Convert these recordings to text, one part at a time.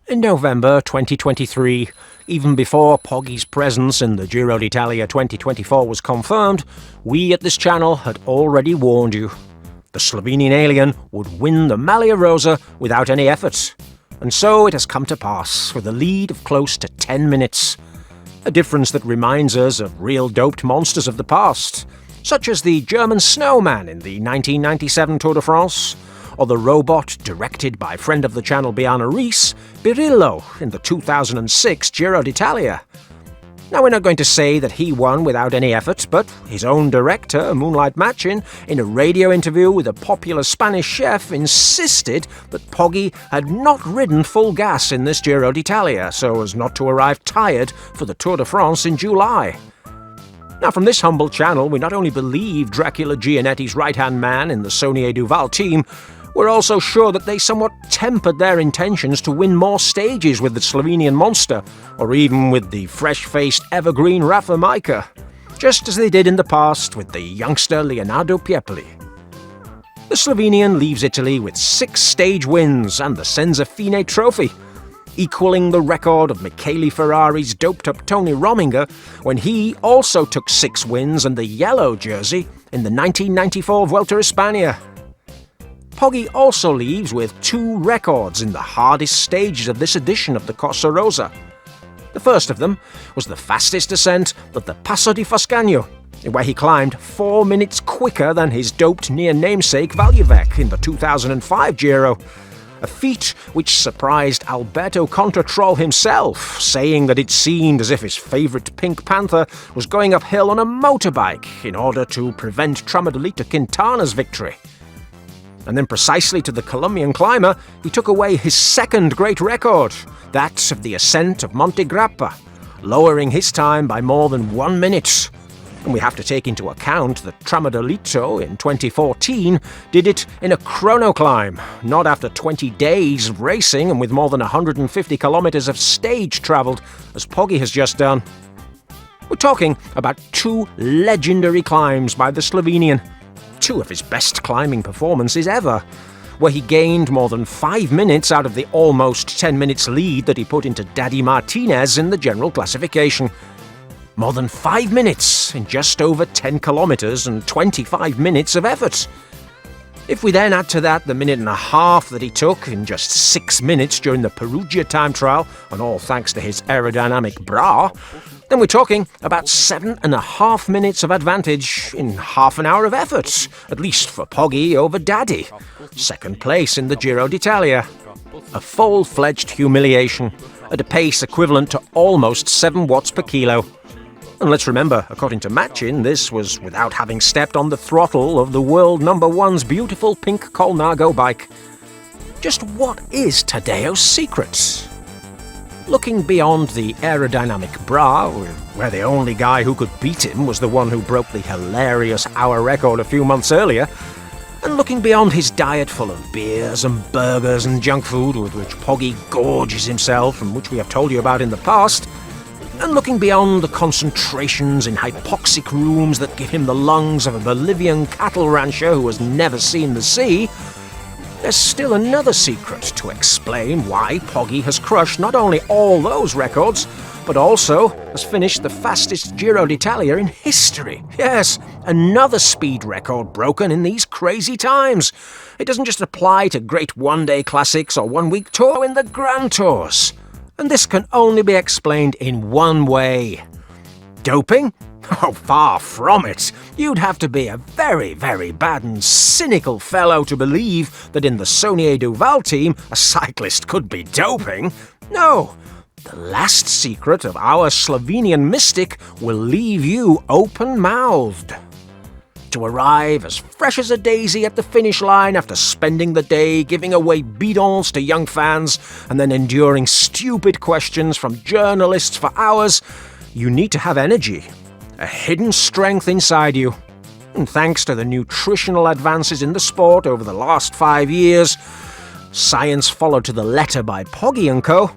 In November 2023, even before Poggy's presence in the Giro d'Italia 2024 was confirmed, we at this channel had already warned you. The Slovenian alien would win the Maglia Rosa without any effort. And so it has come to pass, with a lead of close to 10 minutes. A difference that reminds us of real doped monsters of the past, such as the German snowman in the 1997 Tour de France, or the robot directed by friend of the channel Biana Rees, Birillo, in the 2006 Giro d'Italia. Now, we're not going to say that he won without any effort, but his own director, Moonlight Machin, in a radio interview with a popular Spanish chef, insisted that Poggy had not ridden full gas in this Giro d'Italia, so as not to arrive tired for the Tour de France in July. Now, from this humble channel, we not only believe Dracula Gianetti's right-hand man in the Saunier Duval team, we're also sure that they somewhat tempered their intentions to win more stages with the Slovenian monster, or even with the fresh-faced evergreen Rafa Majka, just as they did in the past with the youngster Leonardo Piepoli. The Slovenian leaves Italy with 6 stage wins and the Senza Fine trophy, equaling the record of Michele Ferrari's doped-up Tony Rominger when he also took 6 wins and the yellow jersey in the 1994 Vuelta a España. Poggy also leaves with 2 records in the hardest stages of this edition of the Corsa Rosa. The first of them was the fastest ascent of the Passo di Foscagno, where he climbed 4 minutes quicker than his doped near-namesake Valjevec in the 2005 Giro, a feat which surprised Alberto Contretroll himself, saying that it seemed as if his favourite Pink Panther was going uphill on a motorbike in order to prevent Tramadolito Quintana's victory. And then precisely to the Colombian climber, he took away his second great record, that of the ascent of Monte Grappa, lowering his time by more than 1 minute. And we have to take into account that Tramadolito in 2014 did it in a chrono climb, not after 20 days of racing and with more than 150 kilometers of stage travelled, as Poggy has just done. We're talking about 2 legendary climbs by the Slovenian, 2 of his best climbing performances ever, where he gained more than 5 minutes out of the almost 10 minutes lead that he put into Daddy Martinez in the general classification. More than 5 minutes in just over 10 kilometers and 25 minutes of effort. If we then add to that the minute and a half that he took in just 6 minutes during the Perugia time trial, and all thanks to his aerodynamic bra, then we're talking about 7.5 minutes of advantage in half an hour of effort, at least for Poggy over Daddy, second place in the Giro d'Italia. A full-fledged humiliation, at a pace equivalent to almost 7 watts per kilo. And let's remember, according to Machin, this was without having stepped on the throttle of the world #1's beautiful pink Colnago bike. Just what is Tadejo's secret? Looking beyond the aerodynamic bra, where the only guy who could beat him was the one who broke the hilarious hour record a few months earlier, and looking beyond his diet full of beers and burgers and junk food with which Poggy gorges himself and which we have told you about in the past, and looking beyond the concentrations in hypoxic rooms that give him the lungs of a Bolivian cattle rancher who has never seen the sea, there's still another secret to explain why Poggy has crushed not only all those records, but also has finished the fastest Giro d'Italia in history. Yes, another speed record broken in these crazy times. It doesn't just apply to great one-day classics or one-week tour in the Grand Tours. And this can only be explained in one way. Doping? Oh, far from it. You'd have to be a very, very bad and cynical fellow to believe that in the Saunier Duval team a cyclist could be doping. No, the last secret of our Slovenian mystic will leave you open-mouthed. To arrive as fresh as a daisy at the finish line after spending the day giving away bidons to young fans and then enduring stupid questions from journalists for hours, you need to have energy, a hidden strength inside you. And thanks to the nutritional advances in the sport over the last 5 years, science followed to the letter by Poggy & Co.,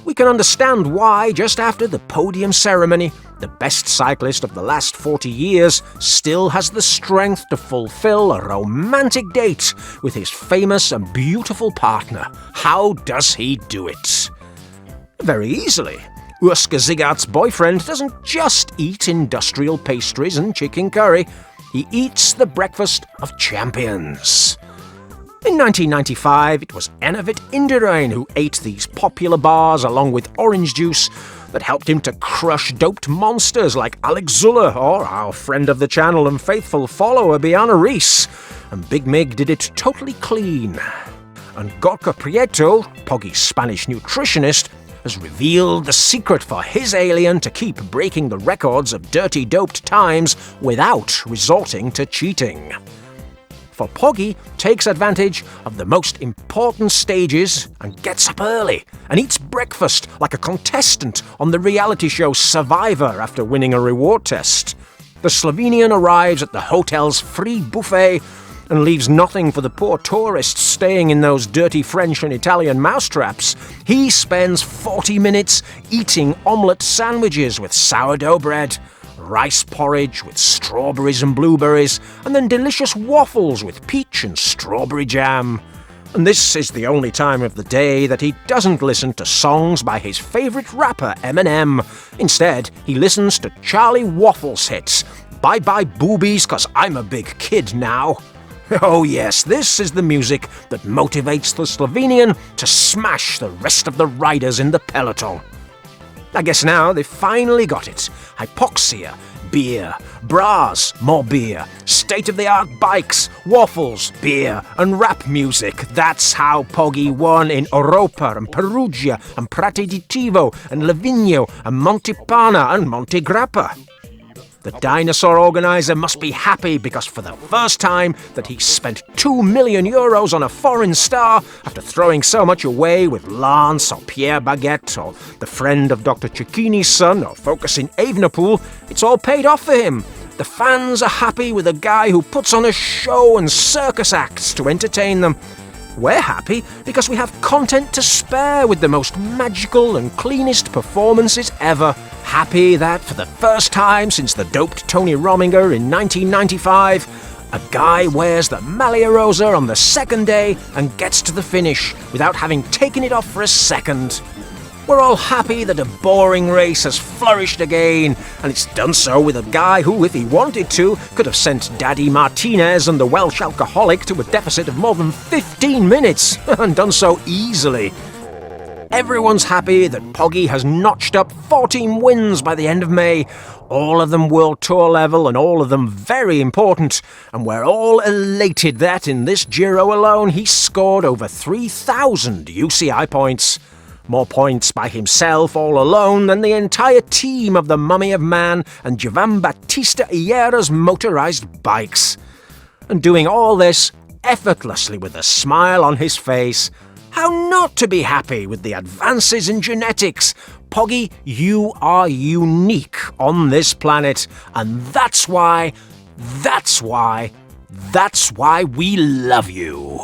we can understand why, just after the podium ceremony, the best cyclist of the last 40 years still has the strength to fulfill a romantic date with his famous and beautiful partner. How does he do it? Very easily. Urska Ziggart's boyfriend doesn't just eat industrial pastries and chicken curry, he eats the breakfast of champions. In 1995, it was Enevit Indurain who ate these popular bars along with orange juice that helped him to crush doped monsters like Alex Zuller or our friend of the channel and faithful follower Biana Reis. And Big Mig did it totally clean. And Gorka Prieto, Poggy's Spanish nutritionist, has revealed the secret for his alien to keep breaking the records of dirty doped times without resorting to cheating. For Poggy takes advantage of the most important stages and gets up early and eats breakfast like a contestant on the reality show Survivor after winning a reward test. The Slovenian arrives at the hotel's free buffet and leaves nothing for the poor tourists staying in those dirty French and Italian mousetraps. He spends 40 minutes eating omelette sandwiches with sourdough bread, rice porridge with strawberries and blueberries, and then delicious waffles with peach and strawberry jam. And this is the only time of the day that he doesn't listen to songs by his favourite rapper Eminem. Instead, he listens to Charlie Waffles' hits, Bye Bye Boobies 'Cause I'm a Big Kid Now. Oh yes, this is the music that motivates the Slovenian to smash the rest of the riders in the peloton. I guess now they've finally got it. Hypoxia, beer, bras, more beer, state-of-the-art bikes, waffles, beer, and rap music. That's how Poggy won in Europa and Perugia and Prati di Tivo and Livigno and Montepana and Montegrappa. The dinosaur organizer must be happy because for the first time that he spent €2 million on a foreign star after throwing so much away with Lance or Pierre Baguette or the friend of Dr. Cecchini's son or Focus in Evenepoel, it's all paid off for him. The fans are happy with a guy who puts on a show and circus acts to entertain them. We're happy because we have content to spare with the most magical and cleanest performances ever. Happy that for the first time since the doped Tony Rominger in 1995, a guy wears the maglia Rosa on the second day and gets to the finish without having taken it off for a second. We're all happy that a boring race has flourished again, and it's done so with a guy who, if he wanted to, could have sent Daddy Martinez and the Welsh alcoholic to a deficit of more than 15 minutes, and done so easily. Everyone's happy that Poggy has notched up 14 wins by the end of May, all of them World Tour level and all of them very important, and we're all elated that in this Giro alone he scored over 3,000 UCI points. More points by himself all alone than the entire team of the Mummy of Man and Jovan Battista Iera's motorised bikes. And doing all this effortlessly with a smile on his face. How not to be happy with the advances in genetics? Poggy, you are unique on this planet, and that's why we love you.